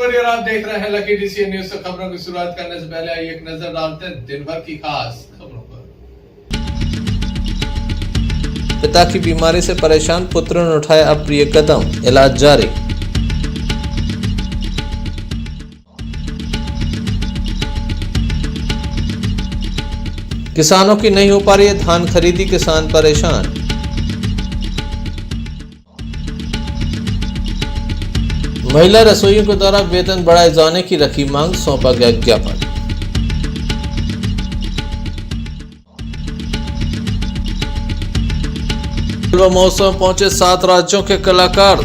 फरवरी और आप देख रहे हैं लकी डीसीएन न्यूज। खबरों की शुरुआत करने से पहले आइए एक नजर डालते हैं दिन भर की खास खबरों पर। पिता की बीमारी से परेशान पुत्र ने उठाया अप्रिय कदम, इलाज जारी। किसानों की नहीं हो पा रही है धान खरीदी, किसान परेशान। महिला रसोइयों के द्वारा वेतन बढ़ाए जाने की रखी मांग, सौंपा गया ज्ञापन। फिल्म महोत्सव में पहुंचे 7 राज्यों के कलाकार।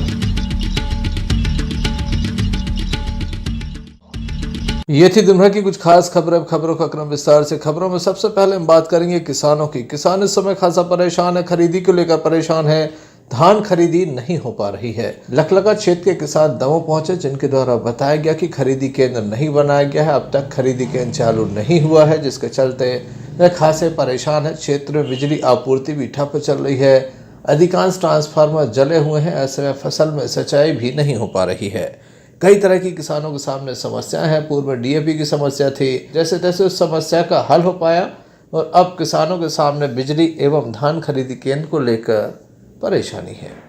ये थी दिन भर की कुछ खास खबरें। खबरों का क्रम विस्तार से। खबरों में सबसे पहले हम बात करेंगे किसानों की। किसान इस समय खासा परेशान है, खरीदी को लेकर परेशान है। धान खरीदी नहीं हो पा रही है। लखलगा क्षेत्र के किसान दमोह पहुंचे, जिनके द्वारा बताया गया कि खरीदी केंद्र नहीं बनाया गया है। अब तक खरीदी केंद्र चालू नहीं हुआ है, जिसके चलते वे खासे परेशान है। क्षेत्र में बिजली आपूर्ति भी ठप चल रही है। अधिकांश ट्रांसफार्मर जले हुए हैं। ऐसे में फसल में सिंचाई भी नहीं हो पा रही है। कई तरह की किसानों के सामने समस्याएं हैं। पूर्व में डीएपी की समस्या थी, जैसे तैसे उस समस्या का हल हो पाया और अब किसानों के सामने बिजली एवं धान खरीदी केंद्र को लेकर परेशानी है।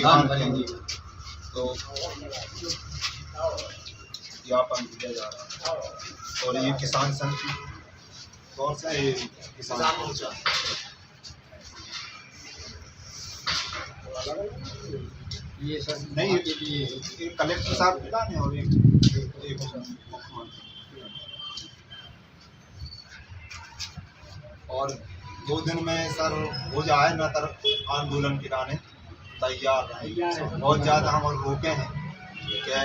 धान खरीदी तो ज्ञापन दिया जा रहा है और ये किसान संघ की कौन सा ये किसान मोर्चा ये सर नहीं, ये कलेक्टर साहब का है और एक और 2 दिन में सर हो जाए ना तर आंदोलन गिराने तैयार रहे। बहुत ज़्यादा हम रोके हैं क्या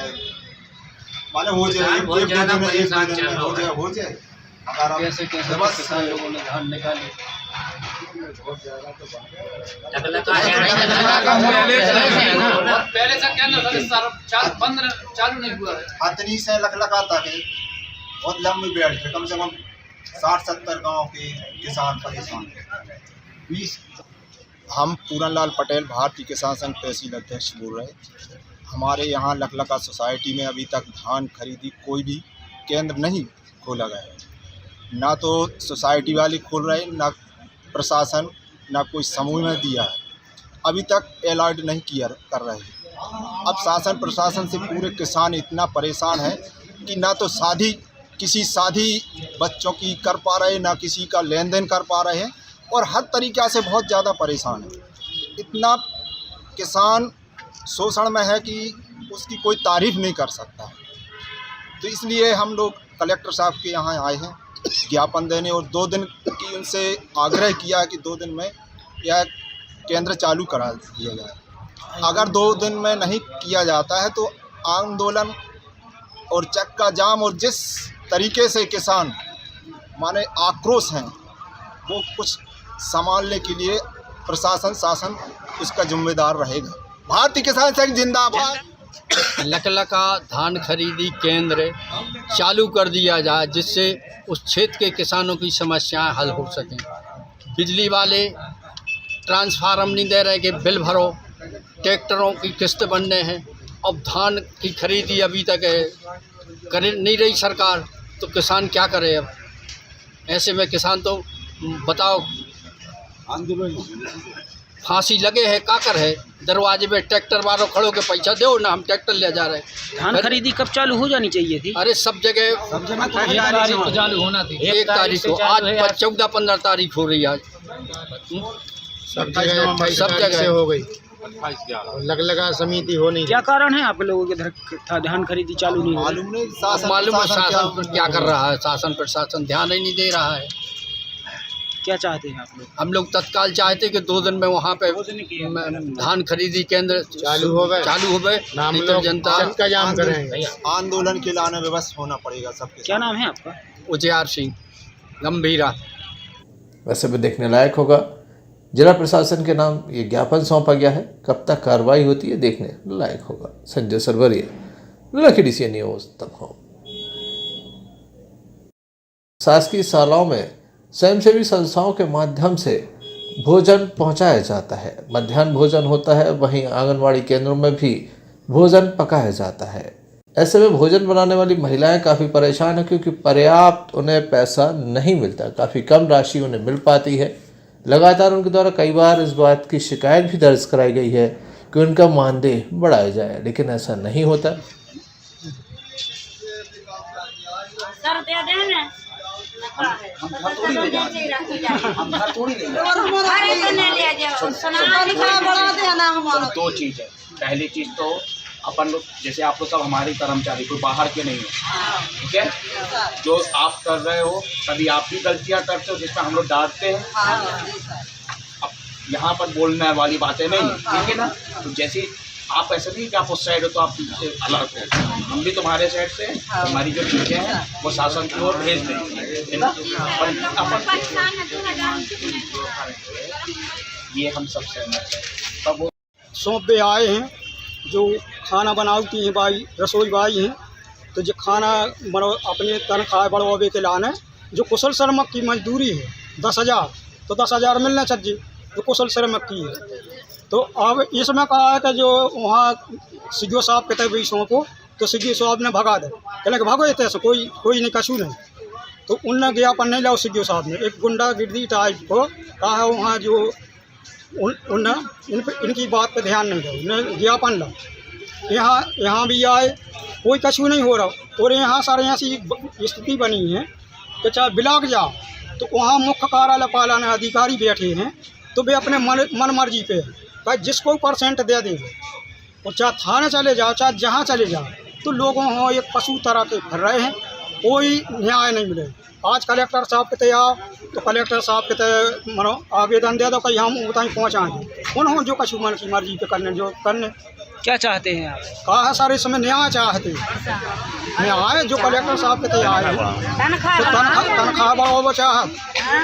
माने हो जाए हो जाए अगर आप कैसे लोगों ने धान निकाले बहुत ज़्यादा तो पहले से क्या ना बंद चालू नहीं हुआ है। हथनी से लखलगा तक है बहुत लंबी बेड़ है। कम से कम 60-70 गांव के किसान परेशान हैं। हम पूरनलाल पटेल भारतीय किसान संघ तहसील अध्यक्ष बोल रहे हैं। हमारे यहाँ लखलगा सोसाइटी में अभी तक धान खरीदी कोई भी केंद्र नहीं खोला गया है। ना तो सोसाइटी वाले खोल रहे, ना प्रशासन, ना कोई समूह में दिया है। अभी तक अलर्ट नहीं किया कर रहे हैं। अब शासन प्रशासन से पूरे किसान इतना परेशान है कि ना तो किसी शादी बच्चों की कर पा रहे, ना किसी का लेन देन कर पा रहे हैं और हर तरीक़ा से बहुत ज़्यादा परेशान है। इतना किसान शोषण में है कि उसकी कोई तारीफ़ नहीं कर सकता। तो इसलिए हम लोग कलेक्टर साहब के यहाँ आए हैं ज्ञापन देने और 2 दिन की उनसे आग्रह किया है कि 2 दिन में यह केंद्र चालू करा दिया जाए। अगर 2 दिन में नहीं किया जाता है तो आंदोलन और चक्का जाम और जिस तरीके से किसान माने आक्रोश हैं वो कुछ संभालने के लिए प्रशासन शासन उसका जिम्मेदार रहेगा। भारतीय किसान संघ जिंदाबाद। लखलगा धान खरीदी केंद्र चालू कर दिया जाए, जिससे उस क्षेत्र के किसानों की समस्याएं हल हो सकें। बिजली वाले ट्रांसफार्मर नहीं दे रहे कि बिल भरो, ट्रैक्टरों की किस्त बनने हैं। अब धान की खरीदी अभी तक कर नहीं रही सरकार, तो किसान क्या करे। अब ऐसे में किसान तो बताओ फांसी लगे है, काकर है। दरवाजे पे ट्रैक्टर वालों खड़ो के पैसा दो ना, हम ट्रैक्टर ले जा रहे हैं। धान खरीदी कब चालू हो जानी चाहिए थी? अरे सब जगह चालू होना थी। 1 तारीख को, आज 14-15 तारीख हो रही है। आज सब जगह हो गई। लखलगा समिति हो नहीं। क्या कारण है आप लोगों के धान खरीदी चालू नहीं हो रही? मालूम है शासन क्या कर रहा है। शासन प्रशासन ध्यान ही नहीं दे रहा है। क्या चाहते हैं आप लोग? हम लोग तत्काल चाहते कि 2 दिन में वहाँ पे धान खरीदी केंद्र चालू हो गए, नहीं तो जनता का जाम करेंगे। आंदोलन के लाने व्यवस्था होना पड़ेगा सबके। क्या नाम है आपका? उजियार सिंह। गंभीरा। वैसे भी देखने लायक होगा, जिला प्रशासन के नाम ये ज्ञापन सौंपा गया है, कब तक कार्रवाई होती है देखने लायक होगा। Sanjay Sarwariya, Lucky DC news, Damoh. शासकीय शालाओं में स्वयंसेवी संस्थाओं के माध्यम से भोजन पहुंचाया जाता है। मध्याह्न भोजन होता है, वहीं आंगनवाड़ी केंद्रों में भी भोजन पकाया जाता है। ऐसे में भोजन बनाने वाली महिलाएं काफ़ी परेशान हैं, क्योंकि पर्याप्त उन्हें पैसा नहीं मिलता, काफ़ी कम राशि उन्हें मिल पाती है। लगातार उनके द्वारा कई बार इस बात की शिकायत भी दर्ज कराई गई है कि उनका मानदेय बढ़ाया जाए, लेकिन ऐसा नहीं होता। सर दे देना दो चीज़ है। पहली चीज़ तो अपन लोग, जैसे आप लोग सब हमारे कर्मचारी, कोई बाहर के नहीं हो, ठीक है। जो आप कर रहे हो कभी आप भी गलतियां करते हो जिसमें हम लोग डांटते हैं। अब यहाँ पर बोलने वाली बातें नहीं है, ठीक है ना। तो जैसे आप ऐसे नहीं कि आप उस साइड हो तो आप अलग हो, हम भी तुम्हारे साइड से हमारी जो चीज़ें हैं वो शासन की ओर भेज देंगे, है ना। पर अपन ये हम सब सहमत हैं। तब वो सौंप पे आए हैं जो खाना बनाती हैं भाई, रसोई भाई हैं, तो जो खाना बनो अपने तनख्वाह बढ़वावे के लाने, जो कुशल श्रमिक की मजदूरी है 10,000, तो 10,000 मिलना चाहिए जो कुशल श्रमिक की है। तो अब इसमें कहा है कि जो वहाँ सीडीओ साहब कहते भाई सौंपो, तो सीडीओ साहब ने भगा दे, कहने भगो इतने से कोई नहीं कसूर नहीं। तो उनने ज्ञापन नहीं लाओ, सीडीओ साहब ने एक गुंडागिर्दी टाइप को कहा है वहाँ, जो इनकी बात पे ध्यान नहीं दो, उन्हें ज्ञापन ला। यहाँ भी आए, कोई कछु नहीं हो रहा। और यहाँ सारे ऐसी स्थिति बनी है कि चाहे ब्लॉक जाओ तो वहाँ मुख्य कार्यालय पालन अधिकारी बैठे हैं, तो वे अपने मन मर्जी पे भाई जिसको परसेंट दे देंगे। और चाहे थाने चले जाओ, चाहे जहाँ चले जाओ, तो लोगों हो एक पशु तरह के फिर रहे हैं, कोई न्याय नहीं मिले। आज कलेक्टर साहब कहते आओ, तो कलेक्टर साहब कहते मनो आवेदन दे दो कि हम उतना पहुँचाएँगे। उन्होंने जो कछु मन की मर्जी पे करने जो करने। क्या चाहते हैं आप? कहा है सर इसमें न्याय चाहते हैं। न्याय जो कलेक्टर साहब कहते आए तो तनख्वाह बढ़ाओ चाहत,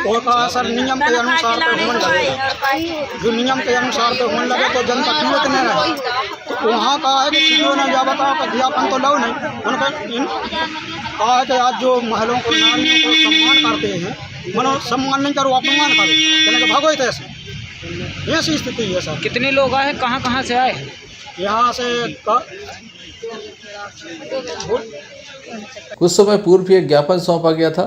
और कहा सर नियम के अनुसार तो होने लगे, जो नियम के अनुसार तो होने लगे तो जनता कीमत नहीं रहे। तो वहाँ कहा है कि सीओ ने जा बताओ कि ज्ञापन तो लो नहीं। उनका कहा है कि आज जो महिलाओं को, नारियों को सम्मान करते हैं, मनो सम्मान नहीं करो, अपमान करो, कहने के भगो ऐसे। ऐसी स्थिति है सर। कितने लोग आए, कहाँ से आए? यहाँ से कुछ समय पूर्व भी एक ज्ञापन सौंपा गया था,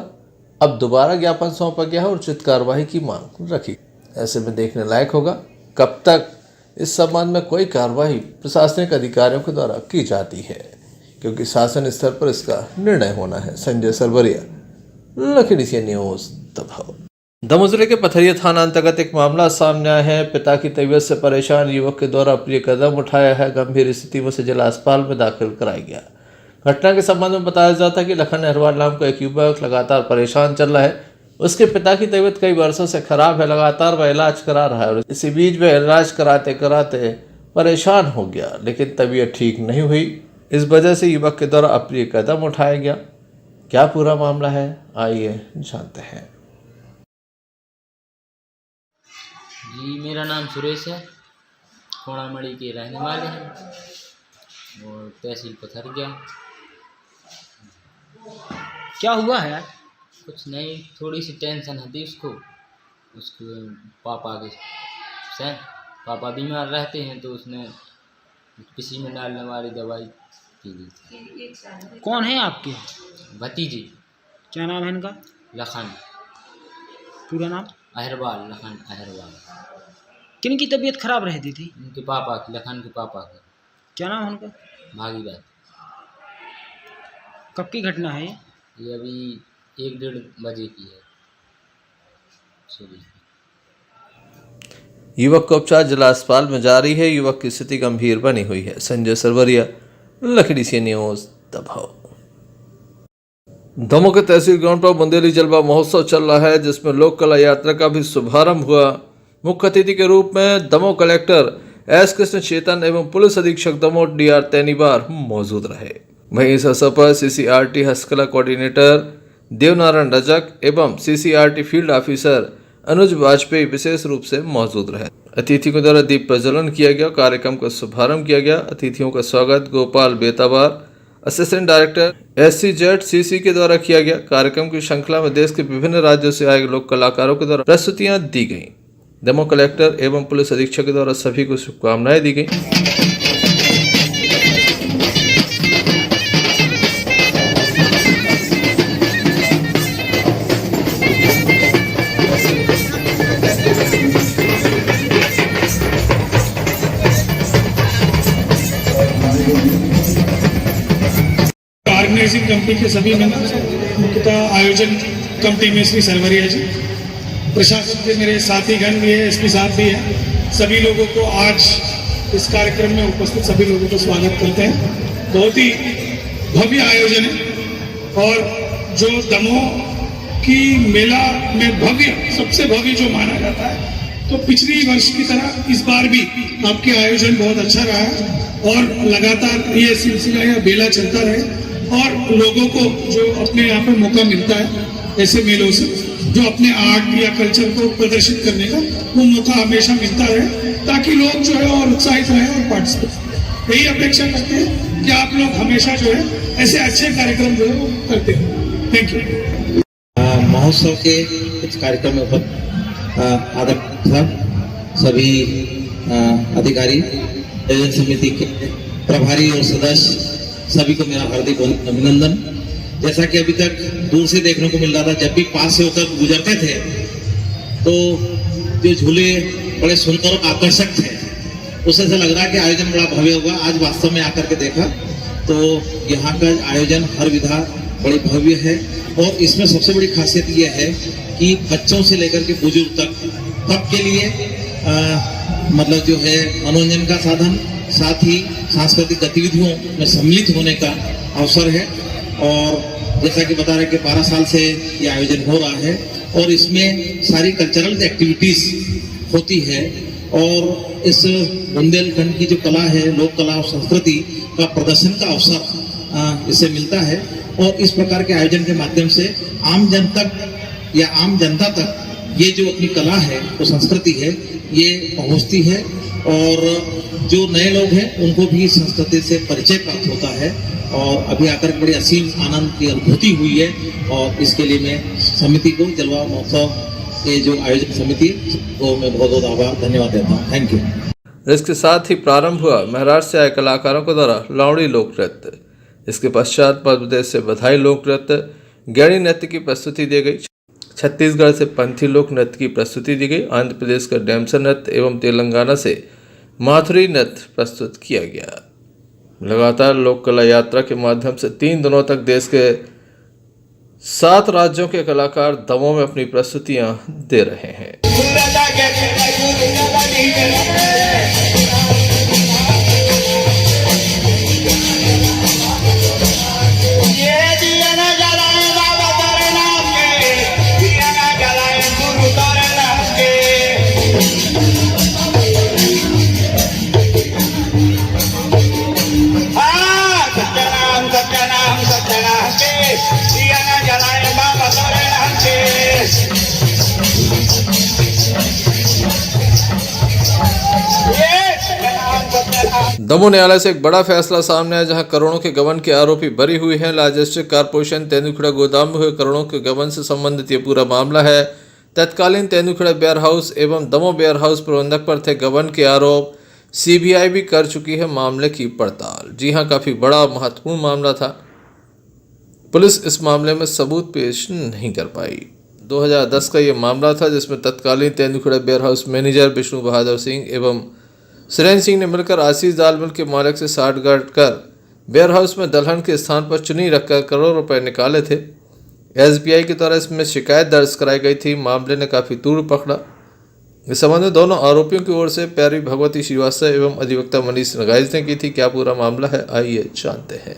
अब दोबारा ज्ञापन सौंपा गया है और उचित कार्रवाई की मांग रखी। ऐसे में देखने लायक होगा कब तक इस संबंध में कोई कार्रवाई प्रशासनिक अधिकारियों के द्वारा की जाती है, क्योंकि शासन स्तर पर इसका निर्णय होना है। Sanjay Sarwariya, Lucky DC news, Damoh. Damoh जिले के पथरिया थाना अंतर्गत एक मामला सामने आया है। पिता की तबीयत से परेशान युवक के द्वारा अप्रिय कदम उठाया है, गंभीर स्थिति में उसे जिला अस्पताल में दाखिल कराया गया। घटना के संबंध में बताया जाता है कि लखन अहरवाल नाम का एक युवक लगातार परेशान चल रहा है। उसके पिता की तबीयत कई वर्षों से खराब है, लगातार वह इलाज करा रहा है और इसी बीच में इलाज कराते कराते परेशान हो गया, लेकिन तबीयत ठीक नहीं हुई। इस वजह से युवक के द्वारा अप्रिय कदम उठाया गया। क्या पूरा मामला है, आइए जानते हैं। जी, मेरा नाम सुरेश है, कोणामड़ी के रहने वाले हैं और तहसील पथरिया। क्या हुआ है? कुछ नहीं, थोड़ी सी टेंशन थी उसको, उसके पापा के से पापा बीमार रहते हैं, तो उसने किसी में डालने वाली दवाई पी ली थी। कौन है आपके? भतीजी। क्या नाम है इनका? लखन। पूरा नाम? अहरवाल, लखन अहरवाल। किन की तबीयत खराब रहती थी? उनके पापा की, लखन के पापा की। क्या नाम है उनका? भागीरथ। कब की घटना है ये अभी 1-1:30 बजे की है सुबह। युवक का उपचार जिला अस्पताल में जारी है। युवक की स्थिति गंभीर बनी हुई है। Sanjay Sarwariya, Lucky DC news, Damoh. Damoh के तहसील ग्राउंड पर बुंदेली जलवा महोत्सव चल रहा है, जिसमें लोक कला यात्रा का भी शुभारंभ हुआ। मुख्य अतिथि के रूप में दमोह कलेक्टर एस कृष्ण चेतन एवं पुलिस अधीक्षक दमोह DR तैनीवार मौजूद रहे। वहीं इस अवसर पर CCRT हस्तकला कोऑर्डिनेटर देवनारायण रजक एवं CCRT फील्ड ऑफिसर अनुज वाजपेयी विशेष रूप से मौजूद रहे। अतिथियों द्वारा दीप प्रज्वलन किया गया। कार्यक्रम का शुभारंभ किया गया। अतिथियों का स्वागत गोपाल बेताबार असिस्टेंट डायरेक्टर SCZCC के द्वारा किया गया। कार्यक्रम की श्रृंखला में देश के विभिन्न राज्यों से आए लोक कलाकारों के द्वारा प्रस्तुतियां दी गईं। दमोह कलेक्टर एवं पुलिस अधीक्षक के द्वारा सभी को शुभकामनाएं दी गईं। ऑर्गेनाइजिंग कमेटी के सभी मेंबर, मुख्यतः आयोजन कमेटी में श्री सरवरिया जी, प्रशासन के मेरे साथीगण भी है, SP साहब भी है, सभी लोगों को आज इस कार्यक्रम में उपस्थित सभी लोगों को स्वागत करते हैं। बहुत ही भव्य आयोजन है और जो दमोह की मेला में भव्य सबसे भव्य जो माना जाता है, तो पिछली वर्ष की तरह इस बार भी आपके आयोजन बहुत अच्छा रहा है और लगातार ये सिलसिला या बेला चलता रहे और लोगों को जो अपने यहाँ पे मौका मिलता है ऐसे मेलों से, जो अपने आर्ट या कल्चर को प्रदर्शित करने का वो मौका हमेशा मिलता रहे, ताकि लोग जो है और उत्साहित रहे और पार्टिसिपेट। यही अपेक्षा करते हैं कि आप लोग हमेशा जो है ऐसे अच्छे कार्यक्रम जो है वो करते हो। Thank you. महोत्सव के कुछ कार्यक्रम में आदरणीय सभी अधिकारी, आयोजन समिति के प्रभारी और सदस्य, सभी को मेरा हार्दिक अभिनंदन। जैसा कि अभी तक दूर से देखने को मिल रहा था, जब भी पास से होकर गुजरते थे तो जो झूले बड़े सुंदर और आकर्षक थे, उससे लग रहा कि आयोजन बड़ा भव्य होगा। आज वास्तव में आकर के देखा तो यहाँ का आयोजन हर विधा बड़ी भव्य है और इसमें सबसे बड़ी खासियत यह है कि बच्चों से लेकर के बुजुर्ग तक सबके लिए मतलब जो है मनोरंजन का साधन, साथ ही सांस्कृतिक गतिविधियों में सम्मिलित होने का अवसर है। और जैसा कि बता रहे कि 12 साल से ये आयोजन हो रहा है और इसमें सारी कल्चरल एक्टिविटीज होती है और इस बुंदेलखंड की जो कला है, लोक कला और संस्कृति का प्रदर्शन का अवसर इससे मिलता है। और इस प्रकार के आयोजन के माध्यम से आम जन तक या आम जनता तक ये जो अपनी कला है, वो संस्कृति है, ये पहुंचती है और जो नए लोग हैं उनको भी संस्कृति से परिचय प्राप्त होता है। और अभी आकर बड़ी असीम आनंद की अनुभूति हुई है और इसके लिए मैं समिति को, जलवा महोत्सव के जो आयोजन समिति को मैं बहुत बहुत आभार धन्यवाद देता हूँ। Thank you. इसके साथ ही प्रारंभ हुआ महाराष्ट्र से आए कलाकारों के द्वारा लावड़ी लोक नृत्य। इसके पश्चात मध्य प्रदेश से बधाई लोक नृत्य, गैड़ी नृत्य की प्रस्तुति दी गई। छत्तीसगढ़ से पंथी लोक नृत्य की प्रस्तुति दी गई। आंध्र प्रदेश का डैमसा नृत्य एवं तेलंगाना से माथुरी नृत्य प्रस्तुत किया गया। लगातार लोक कला यात्रा के माध्यम से 3 दिनों तक देश के 7 राज्यों के कलाकार दमोह में अपनी प्रस्तुतियां दे रहे हैं। दमोह न्यायालय से एक बड़ा फैसला सामने आया, जहां करोड़ों के गबन के आरोपी बरी हुए हैं। लॉजिस्टिक कारपोरेशन तेंदुखेड़ा गोदाम में हुए करोड़ों के गबन से संबंधित ये पूरा मामला है। तत्कालीन तेंदुखेड़ा वेयर हाउस एवं दमोह वेयर हाउस प्रबंधक पर थे गबन के आरोप। CBI भी कर चुकी है मामले की पड़ताल। जी हां, काफी बड़ा महत्वपूर्ण मामला था। पुलिस इस मामले में सबूत पेश नहीं कर पाई। 2010 का ये मामला था, जिसमें तत्कालीन Tendukheda warehouse manager Vishnu Bahadur Singh एवं सुरेंद्र सिंह ने मिलकर आशीष दाल मिल के मालिक से साठगांठ कर वेयर हाउस में दलहन के स्थान पर चुनी रखकर करोड़ रुपए निकाले थे। SBI के द्वारा इसमें शिकायत दर्ज कराई गई थी। मामले ने काफ़ी तूड़ पकड़ा। इस संबंध में दोनों आरोपियों की ओर से प्यारी भगवती श्रीवास्तव एवं अधिवक्ता मनीष नगाइज ने की थी। क्या पूरा मामला है, आइए जानते हैं।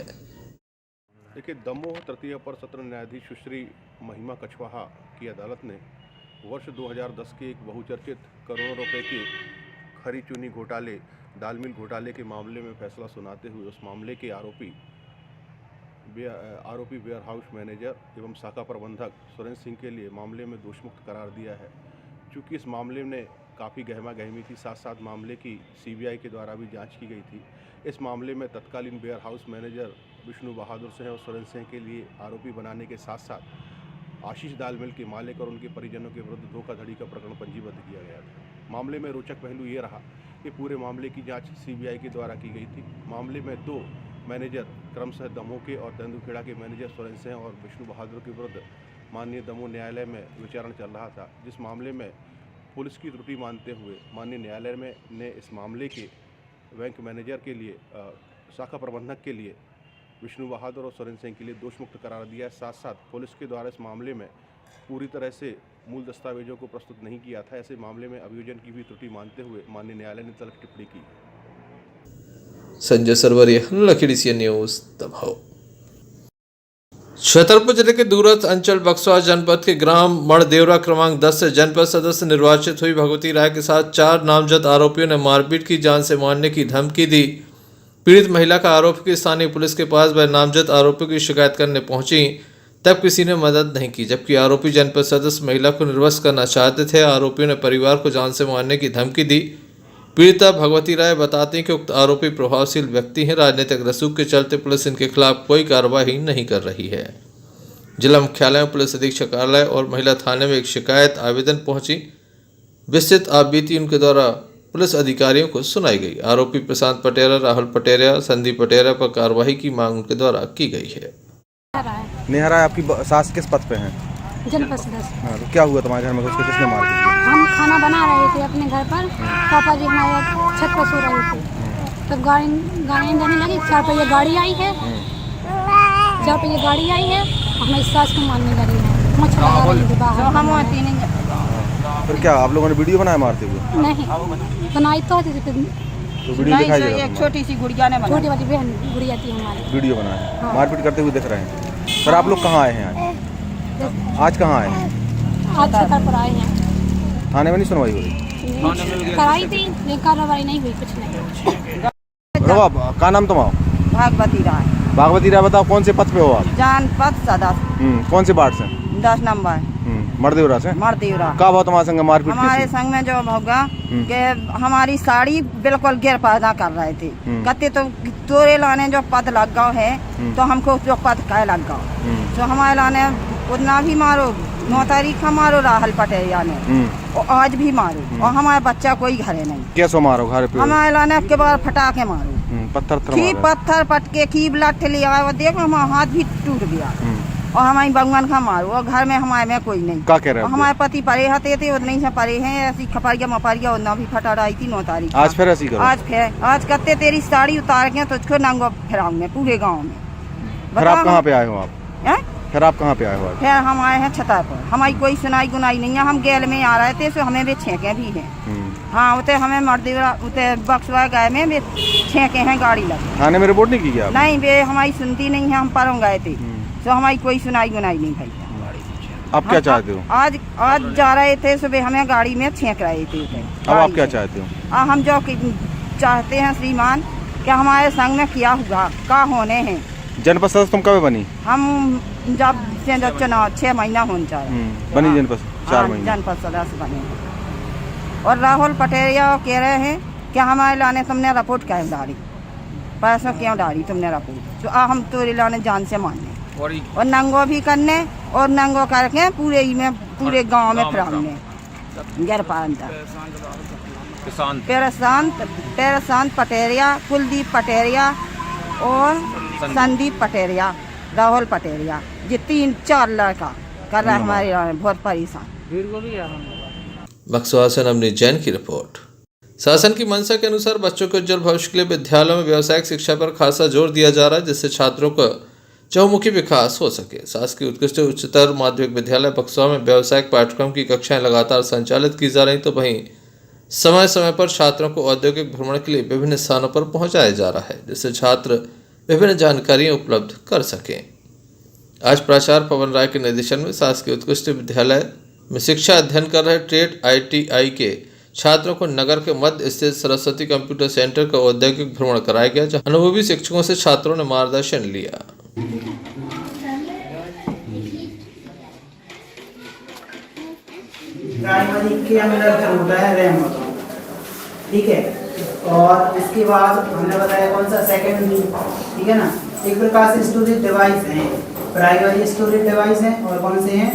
देखिए, दमोह तृतीय अपर सत्र न्यायाधीश सुश्री महिमा कछवाहा की अदालत ने वर्ष 2010 के एक बहुचर्चित करोड़ों रुपए के खरी चूनी घोटाले, दाल मिल घोटाले के मामले में फैसला सुनाते हुए उस मामले के आरोपी आरोपी वेयर हाउस मैनेजर एवं शाखा प्रबंधक सुरेंद्र सिंह के लिए मामले में दोषमुक्त करार दिया है। चूँकि इस मामले में काफ़ी गहमा गहमी थी, साथ साथ मामले की सीबीआई के द्वारा भी जांच की गई थी। इस मामले में तत्कालीन ware house manager Vishnu Bahadur Singh और सुरेंद्र सिंह के लिए आरोपी बनाने के साथ साथ आशीष दाल मिल के मालिक और उनके परिजनों के विरुद्ध धोखाधड़ी का प्रकरण पंजीबद्ध किया गया था। मामले में रोचक पहलू ये रहा कि पूरे मामले की जांच सीबीआई के द्वारा की गई थी। मामले में 2 मैनेजर क्रमशः दमोह के और तेंदुखेड़ा के मैनेजर सुरेंद्र सिंह और विष्णु बहादुर के विरुद्ध माननीय दमोह न्यायालय में विचारण चल रहा था, जिस मामले में पुलिस की त्रुटि मानते हुए माननीय न्यायालय में ने इस मामले के बैंक मैनेजर के लिए शाखा प्रबंधक के लिए विष्णु बहादुर और सुरेंद्र सिंह के लिए दोषमुक्त करार दिया। साथ साथ पुलिस के द्वारा इस मामले में पूरी तरह से मूल दस्तावेजों को प्रस्तुत नहीं किया था। ऐसे मामले में अभियोजन की भी त्रुटि मानते हुए माननीय न्यायालय ने तल्ख टिप्पणी की। संजय सरवरिया, लखीडीसी DCN न्यूज, दमोह। छतरपुर जिले के दूरस्थ अंचल बक्सवा जनपद के ग्राम मणदेवरा क्रमांक 10 से जनपद सदस्य निर्वाचित हुई भगवती राय के साथ 4 नामजद आरोपियों ने मारपीट की, जान से मारने की धमकी दी। पीड़ित महिला का आरोप कि स्थानीय पुलिस के पास वह नामजद आरोपियों की शिकायत करने पहुंची, तब किसी ने मदद नहीं की, जबकि आरोपी जनपद सदस्य महिला को निर्वस्त्र करना चाहते थे। आरोपियों ने परिवार को जान से मारने की धमकी दी। पीड़िता भगवती राय बताती हैं कि उक्त आरोपी प्रभावशील व्यक्ति हैं। राजनीतिक रसूख के चलते पुलिस इनके खिलाफ कोई कार्रवाई नहीं कर रही है। जिला मुख्यालय में पुलिस अधीक्षक कार्यालय और महिला थाने में एक शिकायत आवेदन पहुंची। विस्तृत आपबीती उनके द्वारा पुलिस अधिकारियों को सुनाई गई। आरोपी प्रशांत पटेरा, राहुल पटेरा, संदीप पटेरा पर कार्रवाई की मांग उनके द्वारा की गई है। नेहा राय आपकी सास किस पद पे हैं? जनपद सदस्य। हाँ, तो क्या हुआ तुम्हारे घर में, उसको किसने मार दिया? हम खाना बना रहे थे अपने घर पर, पापा जी हमारे छत पर सो रहे थे, तब गाड़ी जाने लगी। 4 पहिया गाड़ी आई है, 4 पहिया गाड़ी आई है, हमारी सास को मारने लगी है, मच्छर लगा रही थी बाहर। हम तीन। फिर क्या आप लोगों ने वीडियो बनाया मारते हुए? नहीं बनाई तो वीडियो दिखाई दे रहा है। एक छोटी सी गुड़िया ने, छोटी वाली बहन गुड़िया थी हमारी, वीडियो बनाया। हाँ। मारपीट करते हुए दिख रहे हैं। सर आप लोग कहाँ आए हैं आज कहाँ आए हैं? आज छतर पर आए हैं। थाने में नहीं सुनवाई हो रही? कराई थी लेकिन कार्रवाई नहीं हुई, कुछ नहीं। क्या नाम तुम्हारा? भागवती राय। भागवती राय, बताओ कौन से पद पे हो आप? जनपद सदस्य। कौन से वार्ड से? 10 नंबर। मणदेवरा से? मणदेवरा। क्या हुआ तुम्हारे संग मारपीट? हमारे संग में जो होगा कि हमारी साड़ी बिल्कुल गिर पैदा कर रहे थे, कहते तो तोरे लाने जो पद लग गया है तो हमको जो पद का लग गया, तो हमारे लाने उतना भी मारो, 9 तारीख का मारो राहुल पटेरिया ने, और आज भी मारो, और हमारे बच्चा कोई घरे नहीं। कैसे मारो? घर पे हमारे लाने के बाद फटा के मारो, पत्थर पटके की लठ लिया, वो देखो हमारा हाथ भी टूट गया, और हमारी बंगन का मारो, और घर में हमारे में कोई नहीं। क्या कह रहे हैं? हमारे पति परे हते थे, उतने से परे हैं, ऐसी खपारिया मपारिया उतना भी फटा रही थी 9 तारीख। आज फिर ऐसी करो? आज कहते तेरी साड़ी उतार के तुझको नंगो फिराऊंगे पूरे गाँव में। फिर आप कहाँ पे आए हो? आप फिर आप कहाँ पे आए हो? फिर हम आए हैं छतर पर, हमारी कोई सुनाई गुनाई नहीं है। हम गैल में आ रहे थे, सो हमें भी छेके भी हैं। हाँ उते हमें मर्देवरा उते बक्सवा गए में भी छेके हैं, गाड़ी लगी। थाने में रिपोर्ट नहीं की क्या? नहीं वे हमारी सुनती नहीं है, हम परों गए थे, तो हमारी कोई सुनाई गुनाई नहीं भाई। आप क्या चाहते हो? आज जा रहे थे सुबह, हमें गाड़ी में छेक रहे थे। अब आप क्या चाहते हो? हम जो चाहते हैं श्रीमान कि हमारे संग में किया हुआ का होने हैं। जनपद सदस्य तुम कब बनी? हम जब से चुनाव 6 महीना होने चाहिए बनी जनपद 4 महीने जनपद सदस्य बने। और राहुल पटेरिया कह रहे हैं कि हमारे लाने तुमने रिपोर्ट क्यों डाली, पैसों क्यों डाली तुमने रिपोर्ट, तो हम तो लाने जान से मानने और नंगो भी करने, और नंगो करके पूरे गांव में फिराने प्रशांत पटेरिया, कुलदीप पटेरिया और संदीप पटेरिया, राहुल पटेरिया, ये 3-4 लड़का कर रहा है हमारे बहुत परेशान। बक्सवा से नवनीत जैन की रिपोर्ट। शासन की मंशा के अनुसार बच्चों के उज्जवल भविष्य के लिए विद्यालयों में व्यावसायिक शिक्षा पर खासा जोर दिया जा रहा है, जिससे छात्रों का चहुमुखी विकास हो सके। शासकीय उत्कृष्ट उच्चतर माध्यमिक विद्यालय बक्सवा में व्यावसायिक पाठ्यक्रम की कक्षाएं लगातार संचालित की जा रही, तो वहीं समय समय पर छात्रों को औद्योगिक भ्रमण के लिए विभिन्न स्थानों पर पहुंचाया जा रहा है, जिससे छात्र विभिन्न जानकारियां उपलब्ध कर सकें। आज प्राचार्य पवन राय के निर्देशन में शासकीय उत्कृष्ट विद्यालय में शिक्षा अध्ययन कर रहे ट्रेड ITI के छात्रों को नगर के मध्य स्थित सरस्वती कंप्यूटर सेंटर का औद्योगिक भ्रमण कराया गया, जहां अनुभवी शिक्षकों से छात्रों ने मार्गदर्शन लिया। प्राइमरी के अंदर जो होता है रैम होता है, ठीक है। और इसके बाद हमने बताया कौन सा सेकेंडरी, ठीक है ना। एक प्रकार से स्टोरेज डिवाइस हैं, प्राइमरी स्टोरेज डिवाइस हैं और कौन से हैं,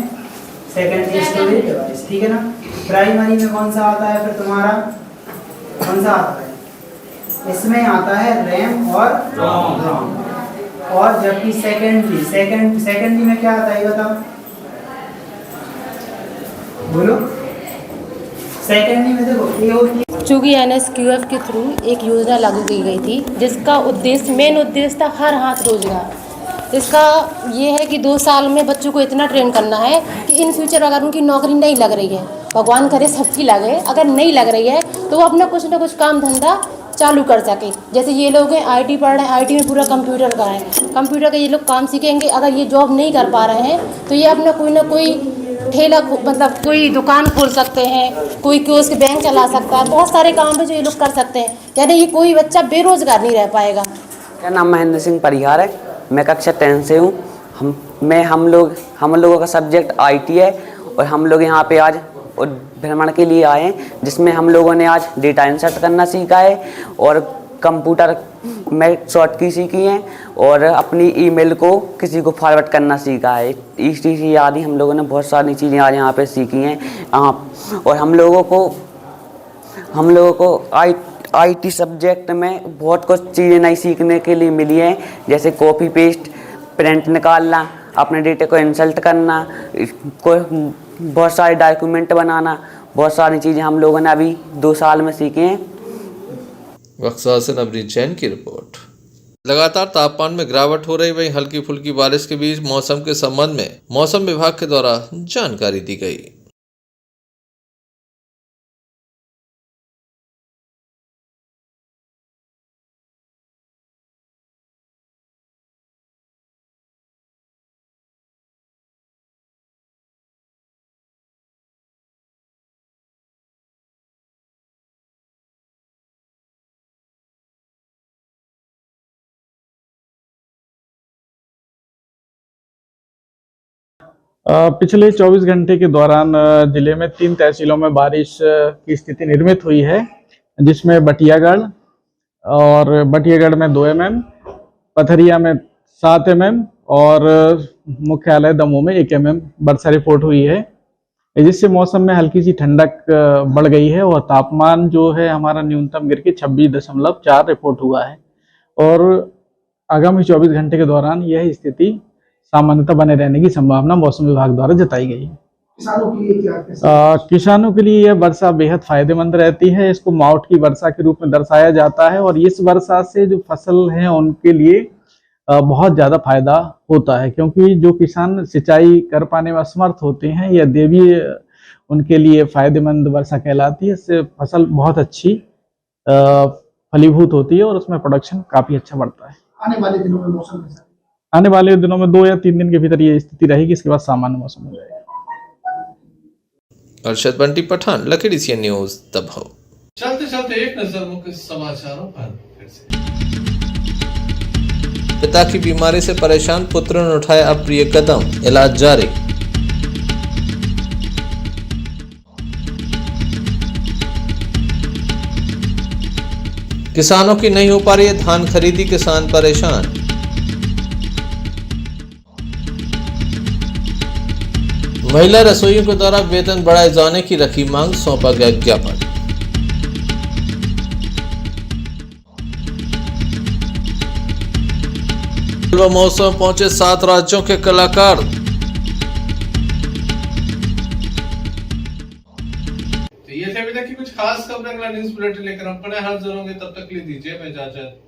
सेकेंडरी स्टोरेज डिवाइस, ठीक है ना। प्राइमरी में कौन सा आता है फिर तुम्हारा, कौन सा आता है, इसमें आता है रैम और रोम। और जबकि सेकेंडरी में क्या आता है बताओ, बोलो। सेकेंडरी में देखो ये होती है, चूँकि NSQF के थ्रू एक योजना लागू की गई थी जिसका उद्देश्य, मेन उद्देश्य था हर हाथ रोजगार। इसका ये है कि 2 साल में बच्चों को इतना ट्रेन करना है कि इन फ्यूचर अगर उनकी नौकरी नहीं लग रही है, भगवान करे सबकी लगे, अगर नहीं लग रही है तो वो अपना कुछ ना कुछ काम धंधा चालू कर सके। जैसे ये लोग हैं IT पढ़ रहे हैं, IT में पूरा कंप्यूटर का है, कंप्यूटर का ये लोग काम सीखेंगे। अगर ये जॉब नहीं कर पा रहे हैं तो ये अपना कोई ना कोई ठेला, मतलब कोई दुकान खोल सकते हैं, कोई कियोस्क बैंक चला सकता है, बहुत सारे काम है जो ये लोग कर सकते हैं। यानी ये कोई बच्चा बेरोजगार नहीं रह पाएगा। मेरा नाम महेंद्र सिंह परिहार है, मैं कक्षा 10 से हूँ। हम लोगों का सब्जेक्ट IT है और हम लोग यहाँ पे आज भ्रमण के लिए आए हैं, जिसमें हम लोगों ने आज डेटा इंसर्ट करना सीखा है और कंप्यूटर में शॉर्ट की सीखी हैं और अपनी ईमेल को किसी को फॉरवर्ड करना सीखा है। ETC आदि हम लोगों ने बहुत सारी चीज़ें आज यहाँ पे सीखी हैं। और हम लोगों को IT सब्जेक्ट में बहुत कुछ चीज़ें नई सीखने के लिए मिली हैं, जैसे कॉपी पेस्ट, प्रिंट निकालना, अपने डेटा को इंसर्ट करना, बहुत सारे डॉक्यूमेंट बनाना, बहुत सारी चीज़ें हम लोगों ने अभी 2 साल में सीखी हैं। वक्सा से नवनीत जैन की रिपोर्ट। लगातार तापमान में गिरावट हो रही, वहीं हल्की फुल्की बारिश के बीच मौसम के संबंध में मौसम विभाग के द्वारा जानकारी दी गई। पिछले 24 घंटे के दौरान जिले में 3 तहसीलों में बारिश की स्थिति निर्मित हुई है, जिसमें बटियागढ़ में 2 mm, पथरिया में 7 mm और मुख्यालय दमोह में 1 mm वर्षा रिपोर्ट हुई है, जिससे मौसम में हल्की सी ठंडक बढ़ गई है और तापमान जो है हमारा न्यूनतम गिर के 26.4 रिपोर्ट हुआ है। और आगामी 24 घंटे के दौरान यह स्थिति सामान्यतः बने रहने की संभावना मौसम विभाग द्वारा जताई गई है। किसानों के लिए यह वर्षा बेहद फायदेमंद रहती है। इसको मावठ की वर्षा के रूप में दर्शाया जाता है और इस वर्षा से जो फसल है उनके लिए बहुत ज़्यादा फायदा होता है, क्योंकि जो किसान सिंचाई कर पाने में असमर्थ होते हैं, यह देवीय उनके लिए फायदेमंद वर्षा कहलाती है। इससे फसल बहुत अच्छी फलीभूत होती है और उसमें प्रोडक्शन काफ़ी अच्छा बढ़ता है। आने वाले दिनों में मौसम आने वाले दिनों में 2 या 3 दिन के भीतर ये स्थिति रहेगी, इसके बाद सामान्य मौसम हो जाएगा। Arshad Bunty Pathan, Lucky DCN news, Damoh. चलते चलते एक नजर मुख्य समाचारों पर फिर से। पिता की बीमारी से परेशान पुत्र ने उठाया अप्रिय कदम, इलाज जारी। किसानों की नहीं हो पा रही है धान खरीदी, किसान परेशान। महिला रसोइयों के द्वारा वेतन बढ़ाए जाने की रखी मांग, सौंपा गया ज्ञापन। महोत्सव में पहुंचे 7 राज्यों के कलाकार। तो ये थे अभी तक की कुछ खास खबरें। अगला न्यूज बुलेटिन लेकर हम पड़े हाजिर होंगे, तब तक के लिए दीजिए इजाजत।